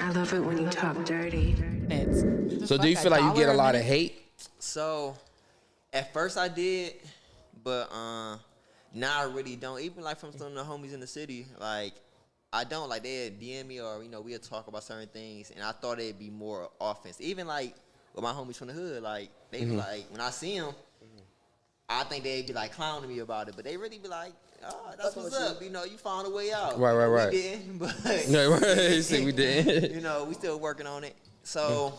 I love it when you talk dirty. So do you feel like you get a lot of hate? So, at first I did, but now I really don't. Even like from some of the homies in the city, like I don't like they'd DM me or we'll talk about certain things, and I thought it'd be more offense. Even like with my homies from the hood, like they be like when I see them, I think they'd be like clowning me about it, but they really be like, oh, that's what's up. You found a way out. Right. We didn't, but No, right. You see, we did. we still working on it. So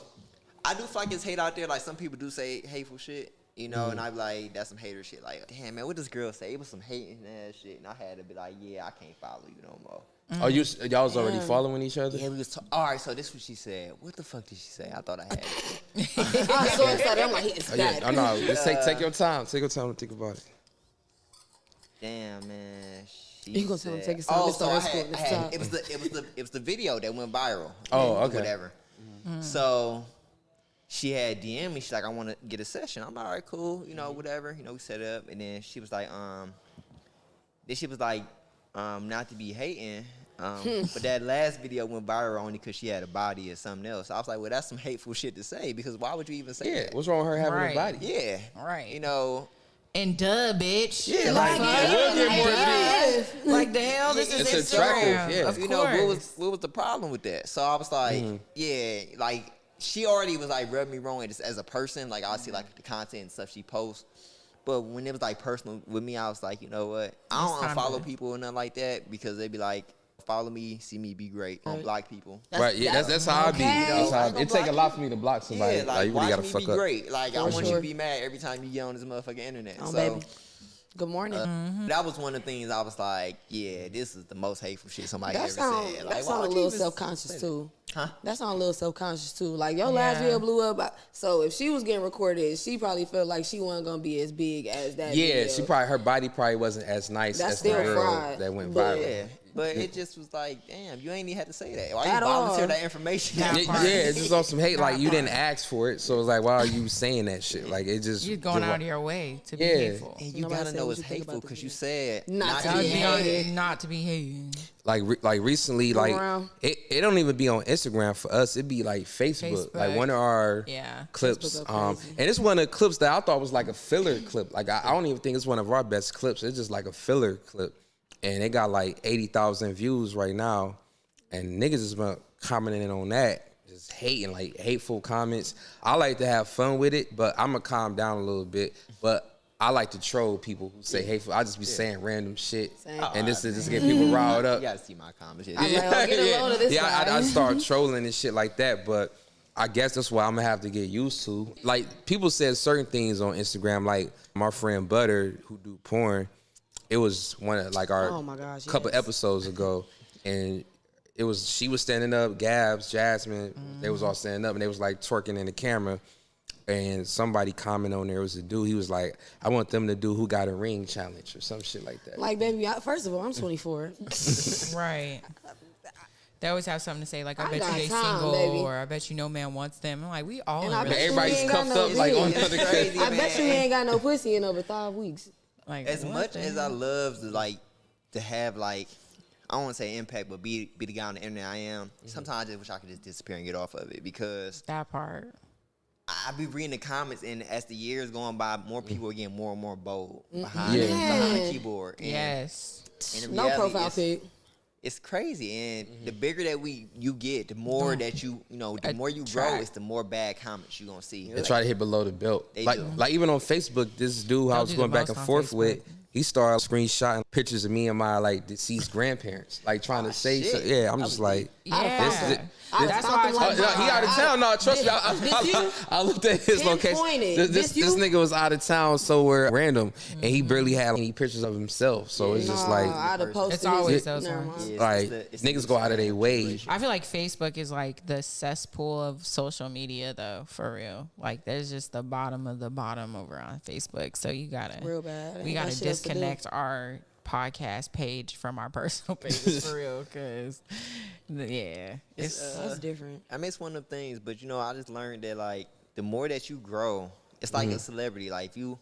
I do feel like it's hate out there. Like some people do say hateful shit, and I be like, that's some hater shit. Like, damn man, what this girl say? It was some hating ass shit, and I had to be like, yeah, I can't follow you no more. Oh, y'all was already following each other? Yeah, we was. All right, so this is what she said. What the fuck did she say? I thought I had it. I was so excited. I'm like, it's bad. I know. Just take your time. Take your time to think about it. Damn man. You gonna tell him take his time? Oh, so it was the video that went viral. Oh, okay. Whatever. So she had DM me. She's like, I want to get a session. I'm like, all right, cool. Whatever. We set up, and then she was like, not to be hating. But that last video went viral only because she had a body or something else. I was like, well, that's some hateful shit to say because why would you even say that? What's wrong with her having a body? Yeah. Right. And duh, bitch. Yeah, we'll get more views. Like the hell, this is It's Instagram. attractive, yeah. Of course. What was the problem with that? So I was like, yeah, like she already was like rubbing me wrong as a person. Like I see like the content and stuff she posts. But when it was like personal with me, I was like, you know what? I don't unfollow people or nothing like that because they be like, follow me, see me be great. I don't block people. That's how I be. That's how it take a lot for me to block somebody. Yeah, like you really watch gotta me fuck be up. great. Like I want you to be mad every time you get on this motherfucking internet. Oh, so, baby. Good morning. That was one of the things I was like, yeah, this is the most hateful shit somebody ever said. Like, that sound a little self-conscious too. Huh? That sound a little self-conscious too. Like your last video blew up, so if she was getting recorded, she probably felt like she wasn't gonna be as big as that. Yeah, video. her body probably wasn't as nice as the girl that went viral. Yeah. But it just was like, damn, you ain't even had to say that. Why you volunteer that information? Yeah, it's just on some hate. Like you didn't ask for it, so it's like, why are you saying that shit? Like it just you're going out of your way to be hateful. And you gotta know it's hateful because you said not to be hated. Not to be hated. Like recently, like it don't even be on Instagram for us. It be like Facebook. Like one of our clips. And it's one of the clips that I thought was like a filler clip. Like I don't even think it's one of our best clips. It's just like a filler clip. And it got like 80,000 views right now. And niggas has been commenting on that. Just hating, like hateful comments. I like to have fun with it, but I'm going to calm down a little bit. But I like to troll people who say hateful. I just be saying random shit. And this is just get people riled up. You got to see my comments. I'm like, get a load of this guy. I start trolling and shit like that. But I guess that's what I'm going to have to get used to. Like, people said certain things on Instagram. Like, my friend Butter, who do porn, it was one of like our couple episodes ago, and she was standing up, Gabs, Jasmine, they was all standing up, and they was like twerking in the camera, and somebody commented on there, it was a dude, he was like, I want them to do Who Got a Ring challenge or some shit like that. Like, baby, first of all, I'm 24. Right. They always have something to say, like, I bet you they single, baby. Or I bet you no man wants them. I'm like, we all in everybody's cuffed up like on the other crazy. I bet you ain't got no pussy in over 5 weeks. Like, as much as I love to have like, I don't want to say impact, but be the guy on the internet I am. Sometimes I just wish I could just disappear and get off of it because that part. I be reading the comments, and as the years going by, more people are getting more and more bold behind the keyboard. And, and no profile pic. It's crazy, and the bigger that you get, the more that the more you grow, it's the more bad comments you gonna see. They try to hit below the belt. Like even on Facebook, this dude I was going back and forth with, he started screenshotting pictures of me and my like deceased grandparents, like trying to say, yeah, I'm just like, that's why he out of town. No, trust me. I looked at his location. This nigga was out of town somewhere random, and he barely had any pictures of himself. So it's just like, it's always those ones. Like niggas go out of their way. I feel like Facebook is like the cesspool of social media, though, for real. Like there's just the bottom of the bottom over on Facebook. So you gotta real bad. We gotta disconnect our podcast page from our personal pages for real, because it's different. I mean, it's one of the things, but I just learned that like the more that you grow, it's like a celebrity. Like if you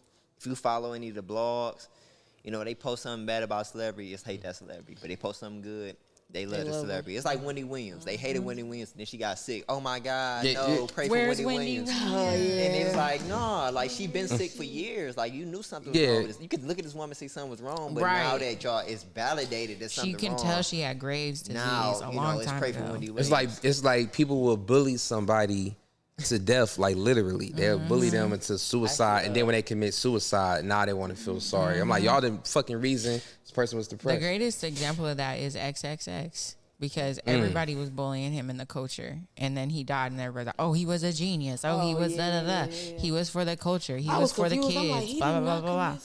follow any of the blogs, they post something bad about a celebrity, it's hate that celebrity. But they post something good, They love the celebrity. It's like Wendy Williams. They hated Wendy Williams, and then she got sick. Oh my God, pray Where's for Wendy Williams. Oh, yeah. And it's like, no, like she been sick for years. Like you knew something was wrong with this. You could look at this woman and say something was wrong, but now that y'all it's validated that something wrong. She can tell she had Graves' disease a long time pray ago. for Wendy Williams. It's like people will bully somebody to death, like literally. They'll bully them into suicide, and then when they commit suicide, now they want to feel sorry. I'm like, y'all the fucking reason this person was depressed. The greatest example of that is XXX. Because everybody was bullying him in the culture, and then he died, and everybody was like, "Oh, he was a genius. Oh, he was da da da. He was for the culture. He was for the kids. Like, blah blah blah blah."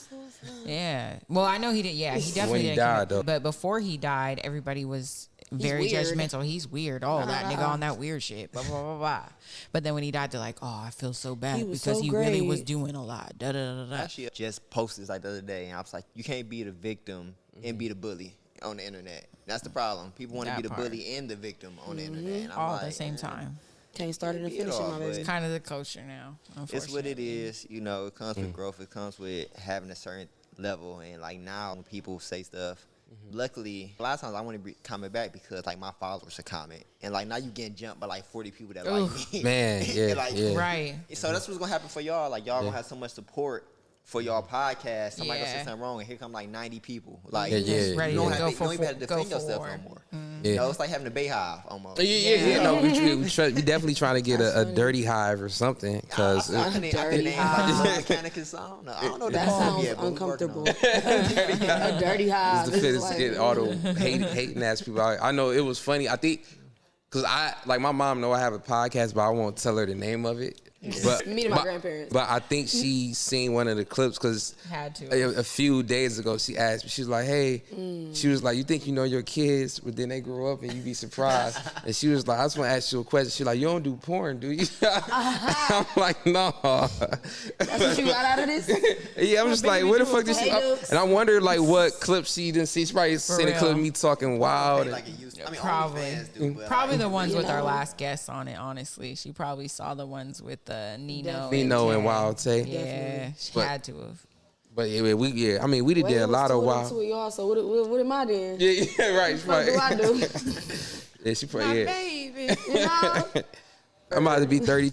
Yeah. Well, I know he didn't. Yeah, he definitely didn't. Died, though. But before he died, everybody was very judgmental. He's weird. Oh, that nigga on that weird shit. Blah blah blah blah. But then when he died, they're like, "Oh, I feel so bad because he really was doing a lot." Da da da da. Actually, just posted like the other day, and I was like, "You can't be the victim and be the bully on the internet." That's the problem. People want to be the bully and the victim on the internet. And I'm all like, at the same time. Can't start it and finish it, my baby. It's kind of the culture now. It's what it is. You know, it comes with growth. It comes with having a certain level. And like now, when people say stuff, luckily, a lot of times I want to comment back because like my followers should comment. And like now you getting jumped by like 40 people that like me. Man, yeah, like, Right. So that's what's gonna happen for y'all. Like y'all gonna have so much support for y'all podcast. Somebody gonna say something wrong, and here come like 90 people. Like Ready you don't to have go to, for you don't even have to defend go yourself for no more. Yeah. You know, it's like having a Bayhive almost. Yeah. No, we definitely trying to get a dirty hive or something because I can name like Mechanicus. I don't know That that sounds yet, but we uncomfortable. working on it. A dirty hive. the fittest to get all the hating ass people. I know it was funny. I think because I like my mom know I have a podcast, but I won't tell her the name of it. But Me and my grandparents. But I think she seen one of the clips because Had to. a few days ago she asked me. She was like, "Hey," she was like, "You think you know your kids, but then they grow up and you be surprised." And she was like, "I just want to ask you a question." She like, "You don't do porn, do you?" I'm like, "No." That's what you got out of this? Yeah, I'm just like, where the fuck did she? And I wonder like what clip she didn't see. She probably seen a clip of me talking wild. Like it used to. I mean, Probably. OnlyFans do, but Probably like, the ones with our last guests on it, honestly. She probably saw the ones with Nino and Wild Tay. Yeah, she But- had to have. But I mean, we did a lot of wild. With y'all, so what am I doing? Yeah, right. What do I do? Yeah, she probably. Baby. You know? I'm about to be 30.